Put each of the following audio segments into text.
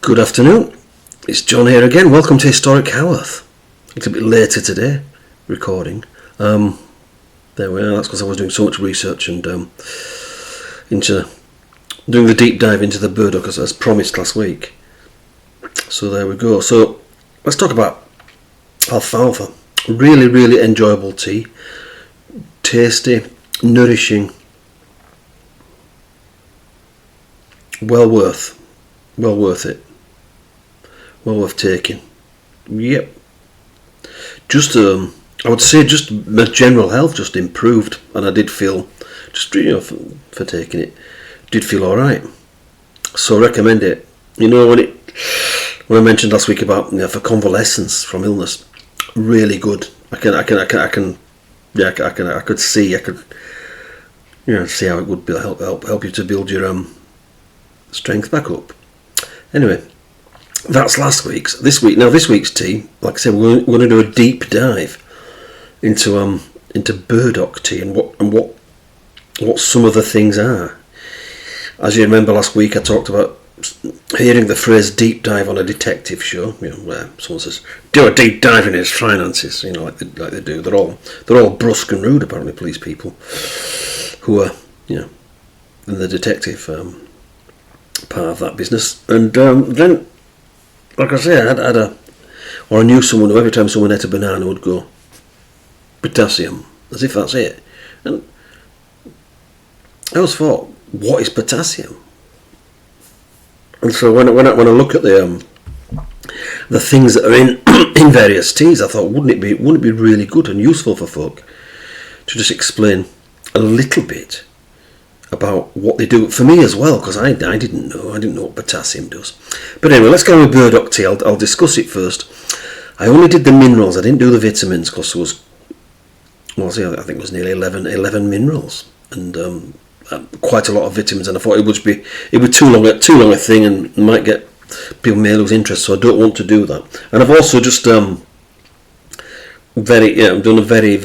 Good afternoon, it's John here again. Welcome to Historic Haworth. It's a bit later today, recording. There we are, that's because I was doing so much research and into doing the deep dive into the Burdock as promised last week. So there we go. So let's talk about Alfalfa. Really enjoyable tea. Tasty, nourishing. Well worth it. Well worth taking. Yep. Just I would say just my general health just improved, and I did feel just for taking it, did feel all right. So I recommend it. When I mentioned last week about for convalescence from illness, really good. I could see how it would help you to build your strength back up. Anyway, that's last week's. This week's tea, like I said, we're going to do a deep dive into Burdock tea and what some of the things are. As you remember, last week I talked about hearing the phrase "deep dive" on a detective show, where someone says, "Do a deep dive in his finances," like they do. They're all brusque and rude, apparently, police people who are in the detective part of that business. And then, like I say, I knew someone who every time someone ate a banana would go potassium, as if that's it. And I always thought, what is potassium? And so when I look at the things that are in various teas, I thought, wouldn't it be really good and useful for folk to just explain a little bit about what they do for me as well, because I didn't know what potassium does. But anyway, let's go with Burdock tea. I'll discuss it first. I only did the minerals. I didn't do the vitamins because there was, I think it was nearly 11 minerals and quite a lot of vitamins. And I thought it would be too long a thing and might get people may lose interest. So I don't want to do that. And I've also just I've done a very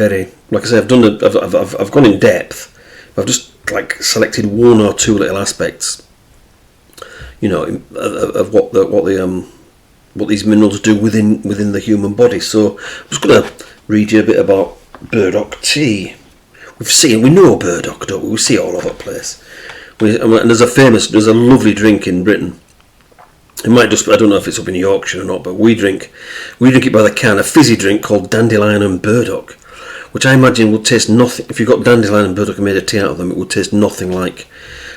like I say, I've gone in depth. I've just selected one or two little aspects, of what these minerals do within the human body. So I'm just going to read you a bit about Burdock tea. We know Burdock, don't we? We see it all over the place. And there's a lovely drink in Britain. I don't know if it's up in Yorkshire or not, but we drink it by the can, a fizzy drink called Dandelion and Burdock, which I imagine would taste nothing. If you got dandelion and burdock and made a tea out of them, it would taste nothing like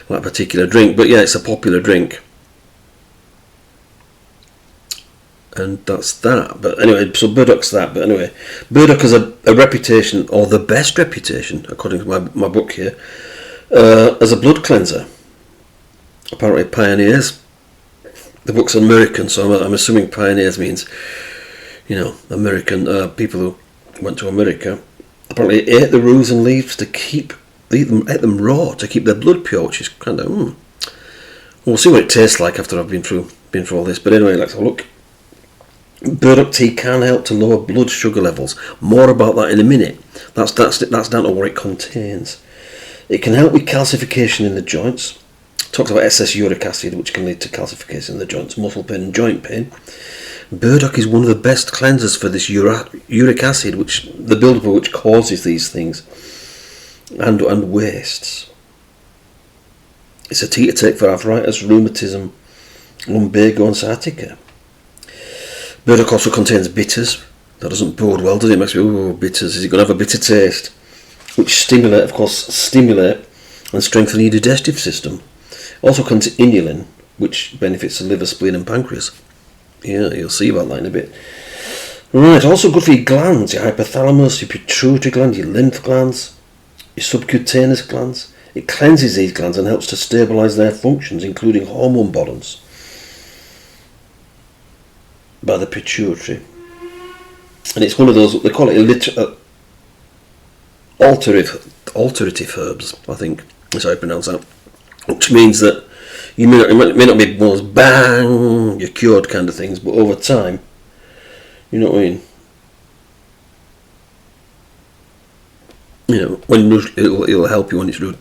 that particular drink. But yeah, it's a popular drink. And that's that. But anyway, so Burdock's that. But anyway, Burdock has a reputation, or the best reputation, according to my book here, as a blood cleanser. Apparently pioneers. The book's American, so I'm assuming pioneers means, American people who went to America. Apparently ate the roots and leaves ate them raw to keep their blood pure, which is kind of We'll see what it tastes like after I've been through all this. But anyway, let's have a look. Burdock tea can help to lower blood sugar levels. More about that in a minute. That's down to what it contains. It can help with calcification in the joints. Talks about excess uric acid, which can lead to calcification in the joints, muscle pain and joint pain. Burdock is one of the best cleansers for this uric acid, the buildup of which causes these things, and wastes. It's a tea to take for arthritis, rheumatism, lumbago and sciatica. Burdock also contains bitters. That doesn't bode well, does it? It makes me, bitters. Is it going to have a bitter taste? Which stimulate and strengthen your digestive system. Also contains inulin, which benefits the liver, spleen and pancreas. Yeah, you'll see about that in a bit. Right, also good for your glands, your hypothalamus, your pituitary gland, your lymph glands, your subcutaneous glands. It cleanses these glands and helps to stabilise their functions, including hormone balance, by the pituitary. And it's one of those, they call it alterative herbs, I think, that's how I pronounce that. Which means that it may not be one of those bang, you're cured kind of things, but over time, you know what I mean? When it'll help you when it's used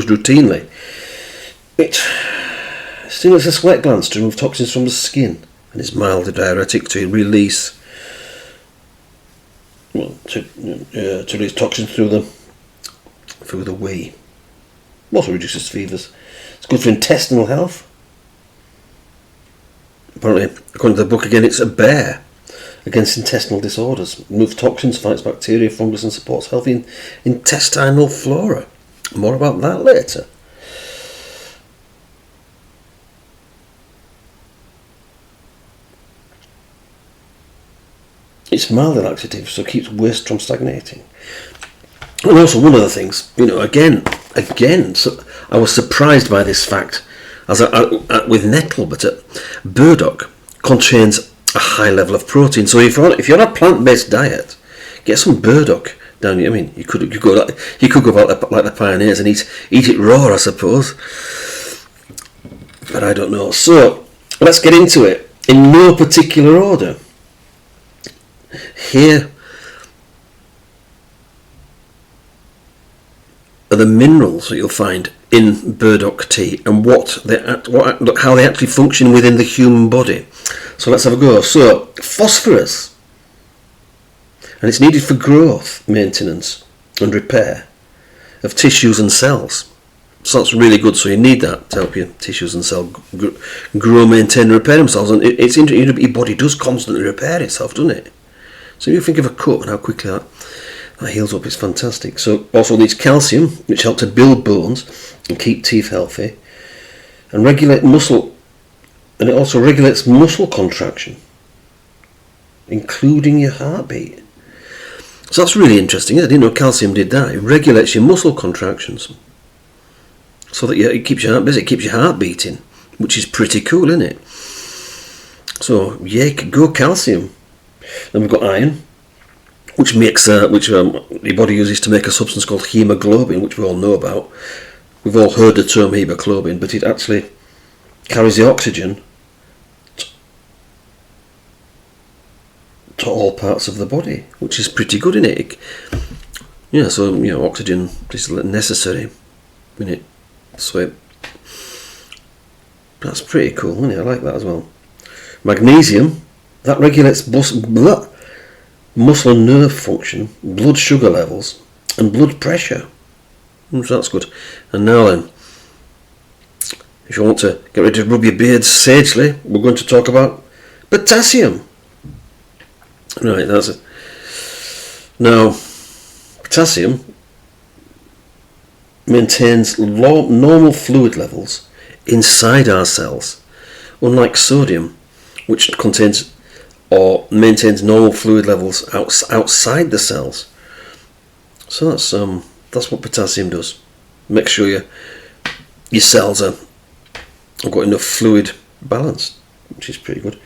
routinely. It's Stimulates the sweat glands to remove toxins from the skin and is mildly diuretic to release to release toxins through the wee. Also reduces fevers. It's good for intestinal health. Apparently, according to the book again, it's a bear against intestinal disorders. Removes toxins, fights bacteria, fungus, and supports healthy intestinal flora. More about that later. It's mildly laxative, so it keeps waste from stagnating. And also, one of the things, again, so I was surprised by this fact, with nettle, but burdock contains a high level of protein. So if you're on a plant-based diet, get some burdock down. I mean, you could go like the pioneers and eat it raw, I suppose. But I don't know. So let's get into it in no particular order. Here are the minerals that you'll find in burdock tea and how they actually function within the human body. So let's have a go. So phosphorus, and it's needed for growth, maintenance and repair of tissues and cells. So that's really good. So you need that to help your tissues and cells grow, maintain and repair themselves. And it's interesting, your body does constantly repair itself, doesn't it? So you think of a cut and how quickly that heals up, it's fantastic. So also needs calcium, which helps to build bones and keep teeth healthy, and regulate muscle, and it also regulates muscle contraction, including your heartbeat. So that's really interesting. I didn't know calcium did that. It regulates your muscle contractions, so that it keeps your heart busy, it keeps your heart beating, which is pretty cool, isn't it? So yeah, go calcium. Then we've got iron, which your body uses to make a substance called hemoglobin, which we all know about. We've all heard the term hemoglobin, but it actually carries the oxygen to all parts of the body, which is pretty good, isn't it? Yeah, so oxygen is necessary, isn't it? So that's pretty cool, isn't it? I like that as well. Magnesium, that regulates muscle and nerve function, blood sugar levels, and blood pressure. So that's good. And now then, if you want to get ready to rub your beard sagely, we're going to talk about potassium. Right, that's it. Now, potassium maintains normal fluid levels inside our cells, unlike sodium, which contains or maintains normal fluid levels outside the cells. So that's what potassium does. Make sure your cells have got enough fluid balance, which is pretty good.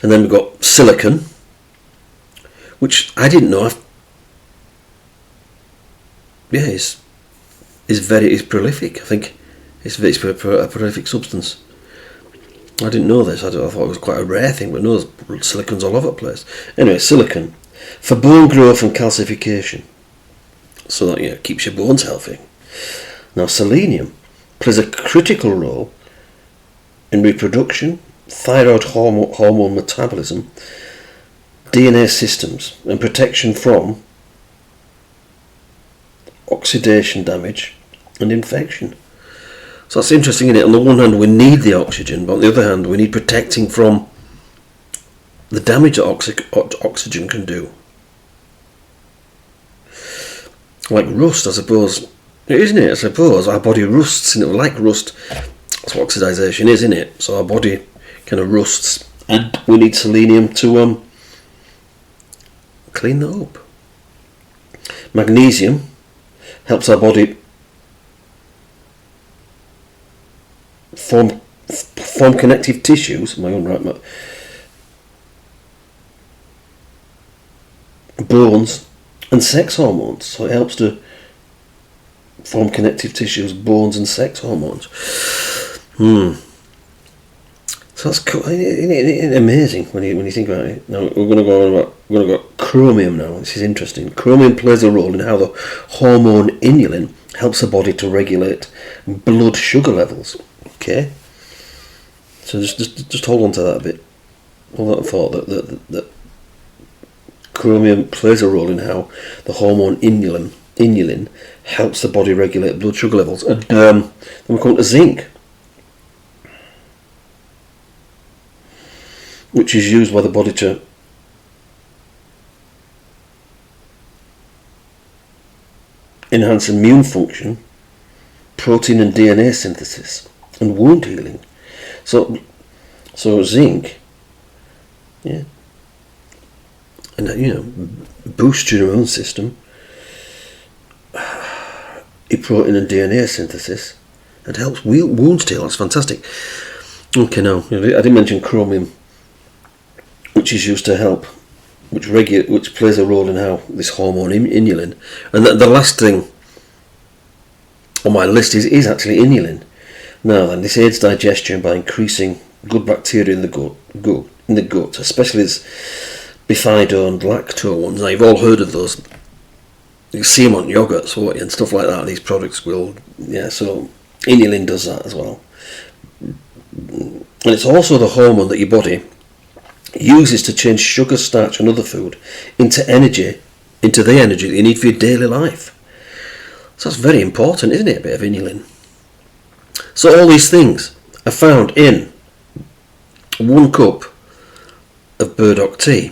And then we've got silicon, which I didn't know. Is prolific. I think it's a prolific substance. I didn't know this. I thought it was quite a rare thing, but no, silicon's all over the place. Anyway, silicon for bone growth and calcification, so that it keeps your bones healthy. Now, selenium plays a critical role in reproduction, thyroid hormone metabolism, DNA systems, and protection from oxidation damage and infection. So that's interesting, isn't it? On the one hand, we need the oxygen, but on the other hand, we need protecting from the damage that oxygen can do. Like rust, I suppose. Isn't it? I suppose our body rusts, like rust. That's what oxidization is, isn't it? So our body kind of rusts, and we need selenium to clean that up. Magnesium helps our body form connective tissues, my own right, bones and sex hormones. So it helps to form connective tissues, bones and sex hormones. So that's cool. Isn't it amazing when you think about it? Now we're going to go chromium now. This is interesting. Chromium plays a role in how the hormone inulin helps the body to regulate blood sugar levels. Okay. So just hold on to that a bit. Hold that thought that chromium plays a role in how the hormone inulin helps the body regulate blood sugar levels. And then we come to zinc, which is used by the body to enhance immune function, protein and DNA synthesis, and wound healing. So zinc, yeah, and boosts your immune system, protein and DNA synthesis, and helps wound heal. That's fantastic. Okay, now I didn't mention chromium, which is used to help, which plays a role in how this hormone inulin, and the last thing on my list is actually inulin. Now then, this aids digestion by increasing good bacteria in the gut, especially this bifido and lacto ones. Now you've all heard of those. You see them on yogurts and stuff like that. These products will, so inulin does that as well. And it's also the hormone that your body uses to change sugar, starch and other food into the energy that you need for your daily life. So that's very important, isn't it? A bit of inulin. So all these things are found in 1 cup of Burdock tea.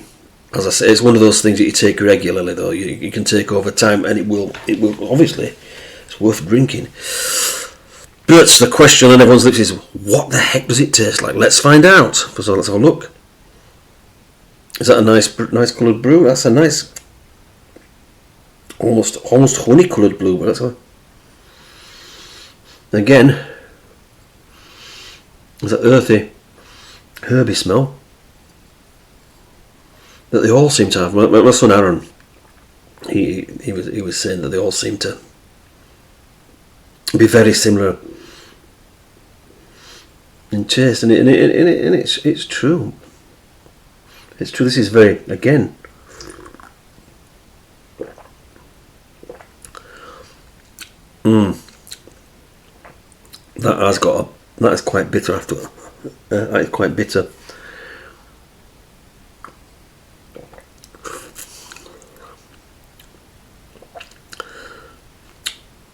As I say, it's one of those things that you take regularly, though. You can take over time, and it will obviously, it's worth drinking. But the question on everyone's lips is, what the heck does it taste like? Let's find out. So let's have a look. Is that a nice coloured brew? That's a nice, almost honey coloured blue. But that's again, there's that earthy, herby smell that they all seem to have. My son Aaron, he was saying that they all seem to be very similar in taste, and it's true. It's true. This is very, again, that is quite bitter after. That is quite bitter.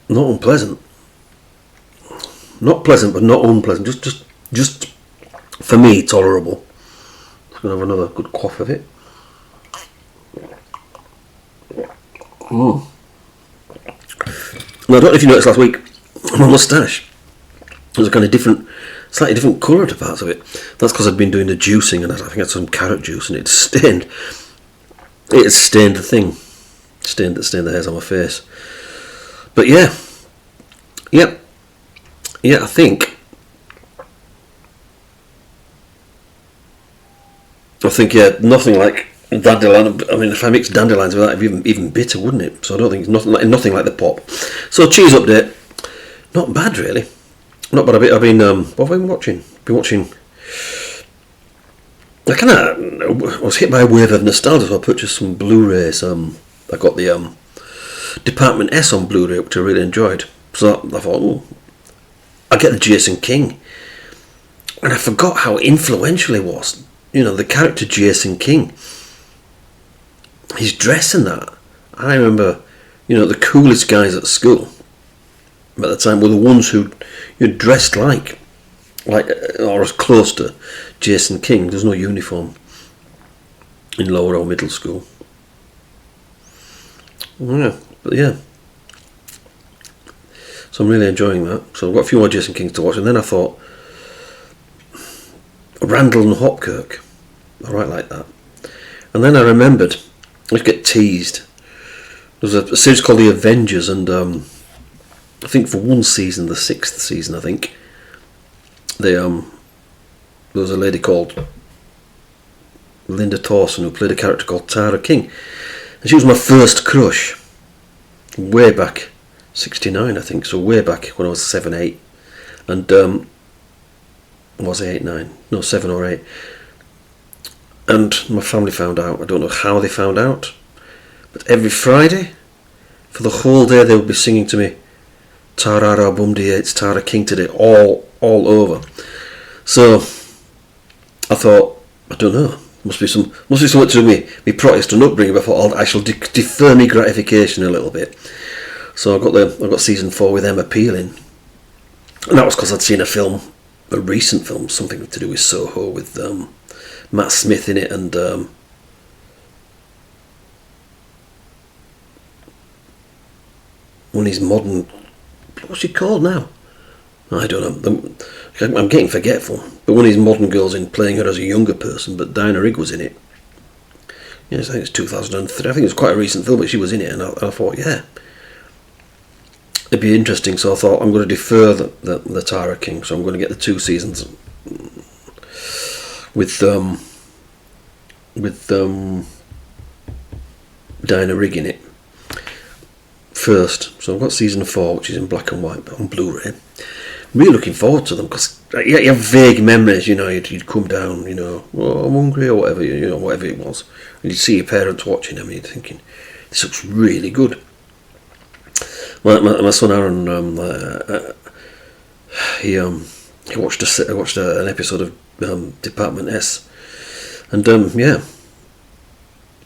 Not unpleasant. Not pleasant, but not unpleasant. Just for me, tolerable. I'm going to have another good quaff of it. Now, I don't know if you noticed last week, my moustache was a kind of slightly different colour to parts of it. That's because I'd been doing the juicing, and I think I had some carrot juice, and it stained the thing, stained the hairs on my face. But yeah, I think nothing like dandelion. I mean, if I mix dandelions with that, it'd be even bitter, wouldn't it? So I don't think it's nothing like the pop. So cheese update, not bad really, not bad. I've been what have I been watching? I was hit by a wave of nostalgia, so I purchased some Blu-rays. I got the Department S on Blu-ray, which I really enjoyed. So I thought, I get the Jason King, and I forgot how influential he was. The character Jason King. His dress and that. I remember, the coolest guys at school at the time were the ones who dressed like or as close to Jason King. There's no uniform in lower or middle school. Yeah, but yeah. So I'm really enjoying that. So I've got a few more Jason Kings to watch, and then I thought, Randall and Hopkirk, I right like that. And then I remembered, I used to get teased. There was a series called The Avengers, and I think for one season, the 6th season, I think, there was a lady called Linda Thorson who played a character called Tara King, and she was my first crush, way back, 69 I think, so way back when I was 7, 8, and was I 8, 9? No, 7 or 8. And my family found out. I don't know how they found out, but every Friday, for the whole day, they would be singing to me, Tarara Bum Dia, it's Tara King today, all over. So I thought, I don't know, must be something to do with me Protestant upbringing. But I thought I shall defer my gratification a little bit. So I got season 4 with Emma Peeling, and that was because I'd seen a recent film, something to do with Soho, with Matt Smith in it, and one of these modern, what's she called now? I don't know. I'm getting forgetful. But one of these modern girls in playing her as a younger person, but Diana Rigg was in it. Yes, I think it's 2003. I think it was quite a recent film, but she was in it, and I thought, yeah, it'd be interesting. So I thought, I'm going to defer the Tara King, so I'm going to get the 2 seasons with Diana Rigg in it first. So I've got season 4, which is in black and white, but on Blu-ray. Really looking forward to them, because you have vague memories. You'd come down, oh, I'm hungry, or whatever, whatever it was, and you'd see your parents watching them, and you'd thinking, this looks really good. My son Aaron, he watched an episode of Department S, and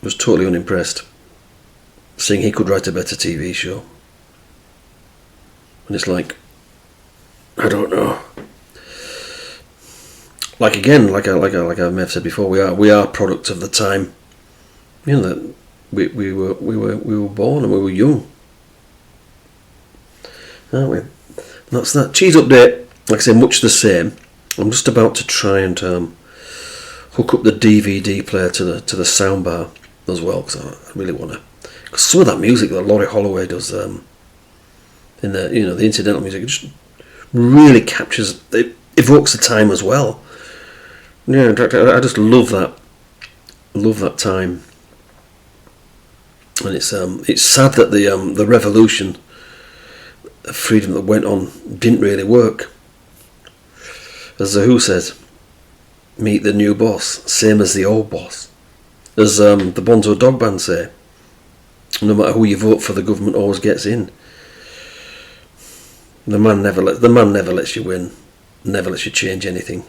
was totally unimpressed, saying he could write a better TV show. And it's like, I don't know. Like I may have said before, we are products of the time. That we were born, and we were young, aren't we? And that's that. Cheese update. Like I say, much the same. I'm just about to try and hook up the DVD player to the soundbar as well, because I really want to. Because some of that music that Laurie Holloway does in the incidental music, it just really captures, it evokes the time as well. Yeah, in fact, I just love that time. And it's sad that the revolution of freedom that went on didn't really work. As the Who says, meet the new boss, same as the old boss. As the Bonzo Dog Band say, no matter who you vote for, the government always gets in. The man never lets you win, never lets you change anything.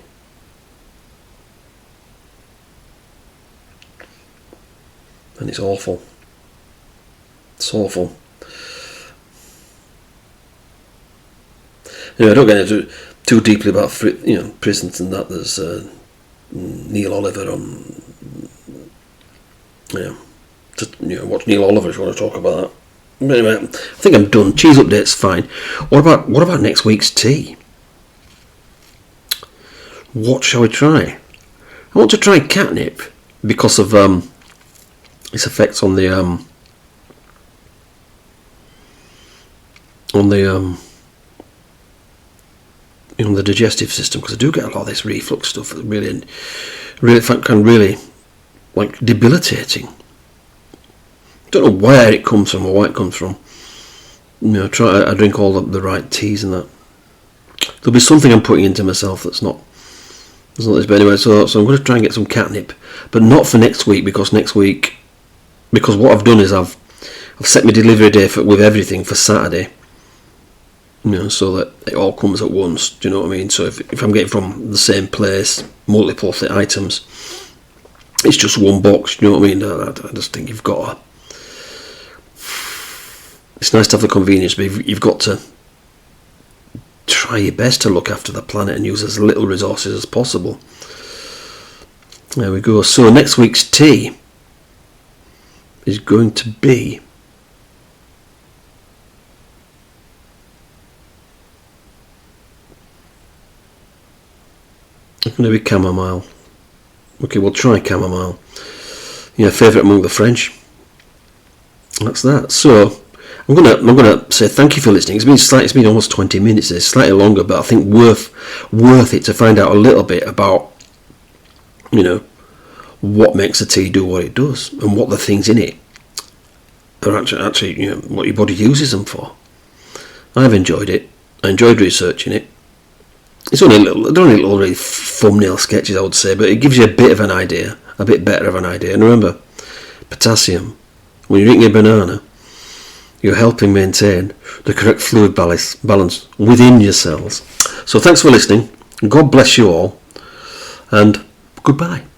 And it's awful. It's awful. I don't get into too deeply about prisons and that. There's Neil Oliver on. Watch Neil Oliver if you want to talk about that. But anyway, I think I'm done. Cheese update's fine. What about next week's tea? What shall we try? I want to try catnip because of its effects on the digestive system, because I do get a lot of this reflux stuff that really can really like debilitating. Don't know where it comes from or why it comes from. I drink all the right teas and that. There'll be something I'm putting into myself that's not this. But anyway, so I'm going to try and get some catnip, but not for next week, because what I've done is I've set my delivery day with everything for Saturday. So that it all comes at once. Do you know what I mean? So if I'm getting from the same place multiple items, it's just one box. Do you know what I mean? I just think you've got to. It's nice to have the convenience, but you've got to try your best to look after the planet and use as little resources as possible. There we go. So next week's tea is going to be chamomile. Okay, we'll try chamomile. Favourite among the French. That's that. So I'm gonna say thank you for listening. It's been almost 20 minutes. It's slightly longer, but I think worth it to find out a little bit about what makes a tea do what it does, and what the things in it are actually what your body uses them for. I've enjoyed it. I enjoyed researching it. It's only little really thumbnail sketches, I would say, but it gives you a bit of an idea, a bit better of an idea. And remember, potassium, when you're eating a banana, you're helping maintain the correct fluid balance within your cells. So thanks for listening. God bless you all, and Goodbye.